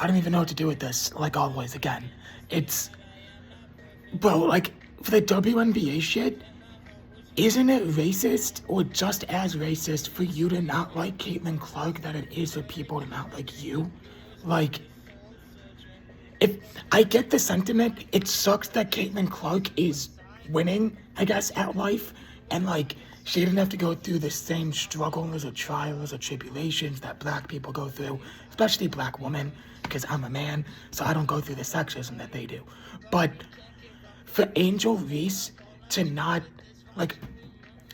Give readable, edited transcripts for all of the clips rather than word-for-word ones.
I don't even know what to do with this, like always, again. Bro, like, for the WNBA shit, isn't it racist or just as racist for you to not like Caitlin Clark that it is for people to not like you? Like, if I get the sentiment, it sucks that Caitlin Clark is winning, I guess, at life, and like, she didn't have to go through the same struggles or trials or tribulations that black people go through, especially black women, because I'm a man, so I don't go through the sexism that they do. But for Angel Reese to not, like,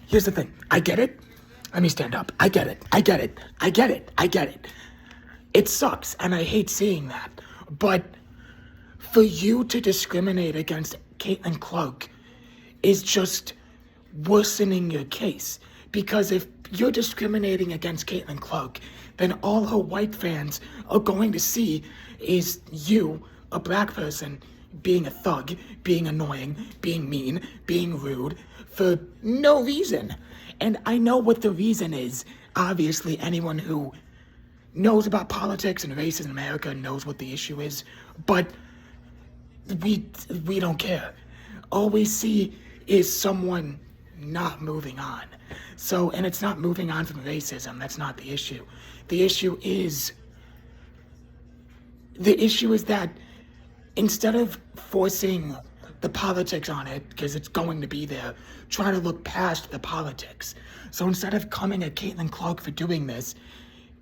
here's the thing. I get it. Let me stand up. I get it. It sucks, and I hate seeing that. But for you to discriminate against Caitlin Clark is just worsening your case. Because if you're discriminating against Caitlin Clark, then all her white fans are going to see is you, a black person, being a thug, being annoying, being mean, being rude, for no reason. And I know what the reason is. Obviously, anyone who knows about politics and race in America knows what the issue is, but we don't care. All we see is someone not moving on. So, and it's not moving on from racism. That's not the issue. The issue is that instead of forcing the politics on it, because it's going to be there, try to look past the politics. So instead of coming at Caitlin Clark for doing this,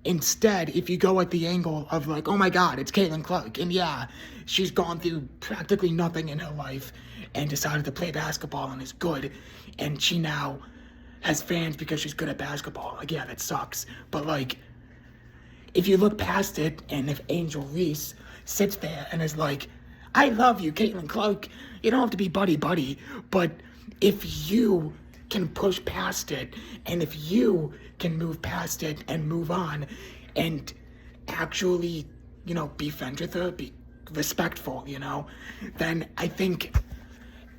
instead, if you go at the angle of like, oh my God, it's Caitlin Clark, and yeah, she's gone through practically nothing in her life and decided to play basketball and is good, and she now has fans because she's good at basketball. Like, yeah, that sucks. But like, if you look past it, and if Angel Reese sits there and is like, I love you, Caitlin Clark, you don't have to be buddy-buddy, but if you can push past it, and if you can move past it and move on and actually, be friends with her, be respectful, then I think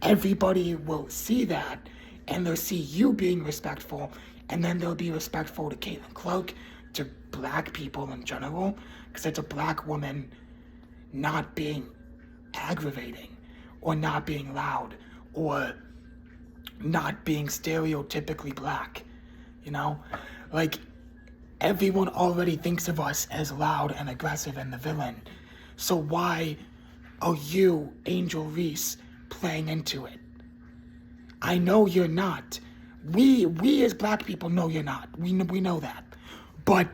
everybody will see that, and they'll see you being respectful, and then they'll be respectful to Caitlin Clark, to black people in general, because it's a black woman not being aggravating, or not being loud, or not being stereotypically black, Like, everyone already thinks of us as loud and aggressive and the villain. So why are you, Angel Reese, playing into it? I know you're not. We as black people know you're not. We know that. But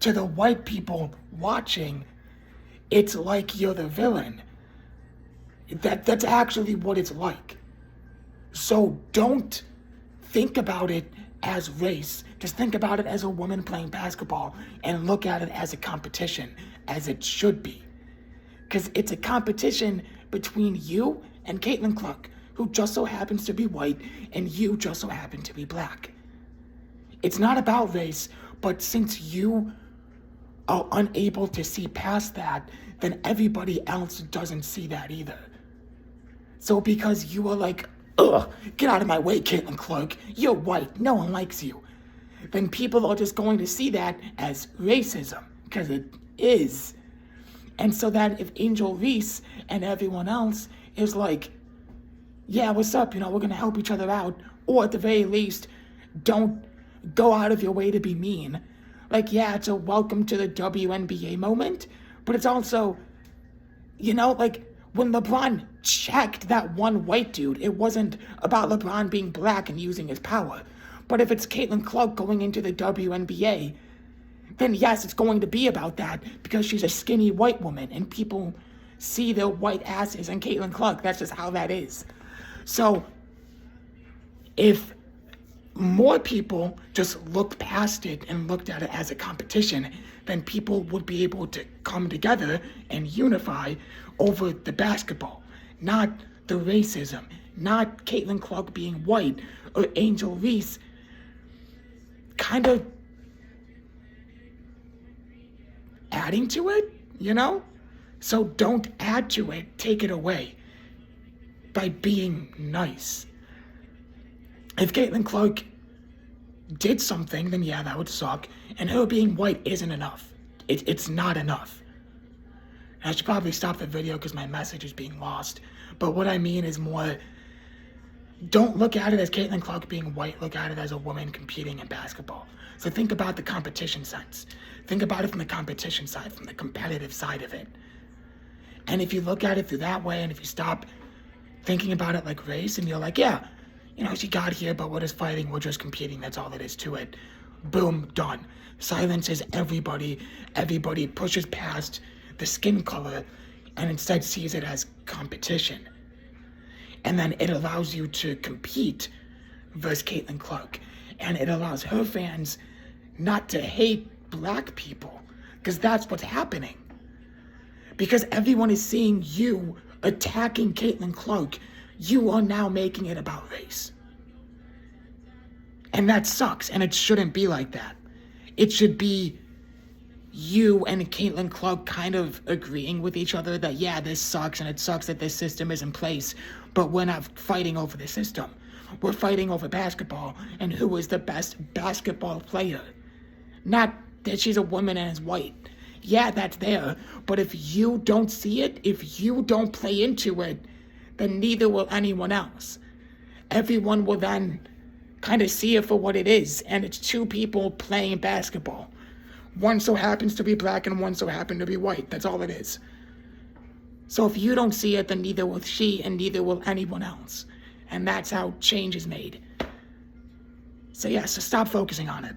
to the white people watching, it's like you're the villain. That's actually what it's like. So don't think about it as race. Just think about it as a woman playing basketball and look at it as a competition, as it should be. Because it's a competition between you and Caitlin Clark, who just so happens to be white, and you just so happen to be black. It's not about race, but since you are unable to see past that, then everybody else doesn't see that either. So because you are like, ugh, get out of my way, Caitlin Clark, you're white, no one likes you, then people are just going to see that as racism, because it is. And so that if Angel Reese and everyone else is like, yeah, what's up, we're going to help each other out, or at the very least, don't go out of your way to be mean. Like, yeah, it's a welcome to the WNBA moment, but it's also, like, when LeBron checked that one white dude, it wasn't about LeBron being black and using his power. But if it's Caitlin Clark going into the WNBA, then yes, it's going to be about that, because she's a skinny white woman and people see their white asses in Caitlin Clark. That's just how that is. So if more people just looked past it and looked at it as a competition, then people would be able to come together and unify over the basketball, not the racism, not Caitlin Clark being white or Angel Reese kind of adding to it, So don't add to it, take it away by being nice. If Caitlin Clark did something, then yeah, that would suck. And her being white isn't enough. It's not enough. And I should probably stop the video because my message is being lost. But what I mean is more, don't look at it as Caitlin Clark being white, look at it as a woman competing in basketball. So think about the competition sense. Think about it from the competition side, from the competitive side of it. And if you look at it through that way, and if you stop thinking about it like race, and you're like, yeah, you know, she got here, but we're just fighting, we're just competing, that's all it is to it. Boom, done. Silences everybody. Everybody pushes past the skin color and instead sees it as competition. And then it allows you to compete versus Caitlin Clark. And it allows her fans not to hate black people, because that's what's happening. Because everyone is seeing you attacking Caitlin Clark, you are now making it about race. And that sucks, and it shouldn't be like that. It should be you and Caitlin Clark kind of agreeing with each other that, yeah, this sucks, and it sucks that this system is in place, but we're not fighting over the system. We're fighting over basketball, and who is the best basketball player. Not that she's a woman and is white. Yeah, that's there, but if you don't see it, if you don't play into it, then neither will anyone else. Everyone will then kind of see it for what it is, and it's two people playing basketball. One so happens to be black and one so happens to be white. That's all it is. So if you don't see it, then neither will she and neither will anyone else. And that's how change is made. So yeah, so stop focusing on it.